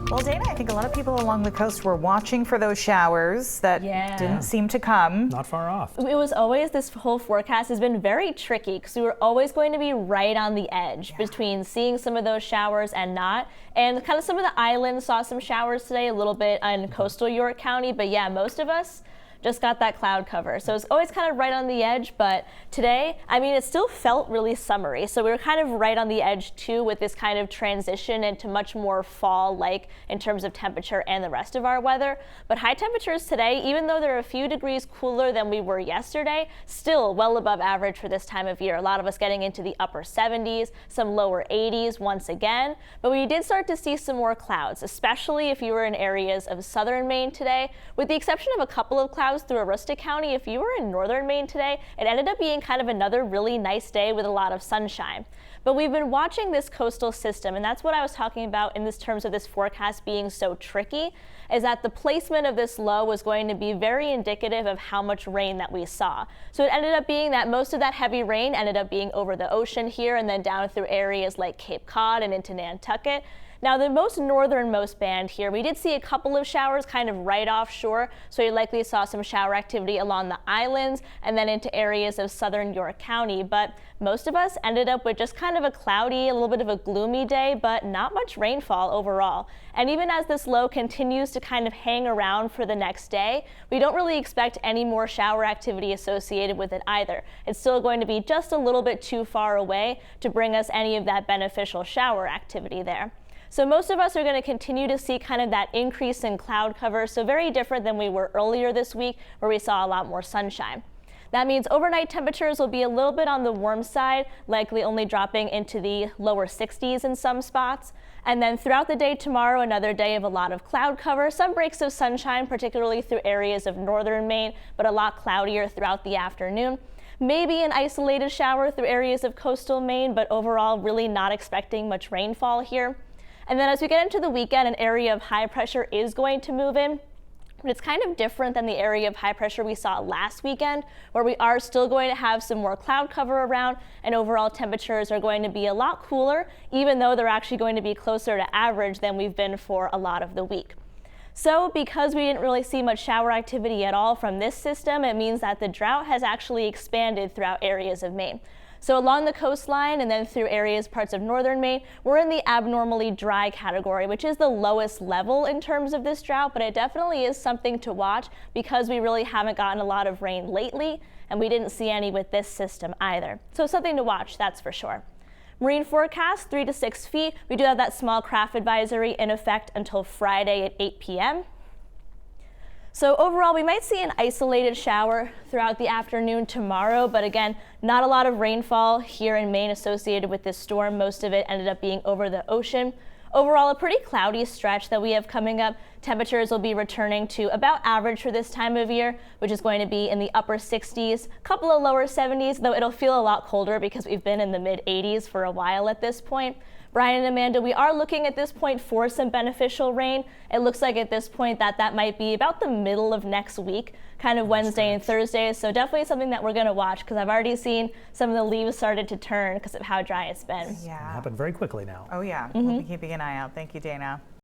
Well, Dana, I think a lot of people along the coast were watching for those showers that didn't seem to come. Not far off. It was always, this whole forecast has been very tricky because we were always going to be right on the edge between seeing some of those showers and not. And kind of some of the islands saw some showers today, a little bit in coastal York County, but yeah, most of us just got that cloud cover. So it's always kind of right on the edge, but today, I mean, it still felt really summery. So we were kind of right on the edge too with this kind of transition into much more fall-like in terms of temperature and the rest of our weather. But high temperatures today, even though they're a few degrees cooler than we were yesterday, still well above average for this time of year. A lot of us getting into the upper 70s, some lower 80s once again. But we did start to see some more clouds, especially if you were in areas of southern Maine today, with the exception of a couple of clouds through Aroostook County. If you were in northern Maine today, it ended up being kind of another really nice day with a lot of sunshine. But we've been watching this coastal system, and that's what I was talking about in this terms of this forecast being so tricky, is that the placement of this low was going to be very indicative of how much rain that we saw. So it ended up being that most of that heavy rain ended up being over the ocean here and then down through areas like Cape Cod and into Nantucket. Now, the most northernmost band here, we did see a couple of showers kind of right offshore, so you likely saw some shower activity along the islands and then into areas of southern York County. But most of us ended up with just kind of a cloudy, a little bit of a gloomy day, but not much rainfall overall. And even as this low continues to kind of hang around for the next day, we don't really expect any more shower activity associated with it either. It's still going to be just a little bit too far away to bring us any of that beneficial shower activity there. So most of us are going to continue to see kind of that increase in cloud cover, so very different than we were earlier this week where we saw a lot more sunshine. That means overnight temperatures will be a little bit on the warm side, likely only dropping into the lower 60s in some spots. And then throughout the day tomorrow, another day of a lot of cloud cover, some breaks of sunshine, particularly through areas of northern Maine, but a lot cloudier throughout the afternoon. Maybe an isolated shower through areas of coastal Maine, but overall really not expecting much rainfall here. And then as we get into the weekend, an area of high pressure is going to move in. But it's kind of different than the area of high pressure we saw last weekend, where we are still going to have some more cloud cover around and overall temperatures are going to be a lot cooler, even though they're actually going to be closer to average than we've been for a lot of the week. So because we didn't really see much shower activity at all from this system, it means that the drought has actually expanded throughout areas of Maine. So along the coastline and then through parts of northern Maine, we're in the abnormally dry category, which is the lowest level in terms of this drought, but it definitely is something to watch because we really haven't gotten a lot of rain lately, and we didn't see any with this system either. So something to watch, that's for sure. Marine forecast, 3 to 6 feet. We do have that small craft advisory in effect until Friday at 8 p.m. So overall, we might see an isolated shower throughout the afternoon tomorrow, but again, not a lot of rainfall here in Maine associated with this storm. Most of it ended up being over the ocean. Overall, a pretty cloudy stretch that we have coming up. Temperatures will be returning to about average for this time of year, which is going to be in the upper 60s, a couple of lower 70s, though it'll feel a lot colder because we've been in the mid 80s for a while at this point. Brian and Amanda, we are looking at this point for some beneficial rain. It looks like at this point that might be about the middle of next week, kind of Wednesday and Thursday. So definitely something that we're going to watch because I've already seen some of the leaves started to turn because of how dry it's been. Yeah. It happened very quickly now. Oh yeah, we'll be keeping an eye out. Thank you, Dana.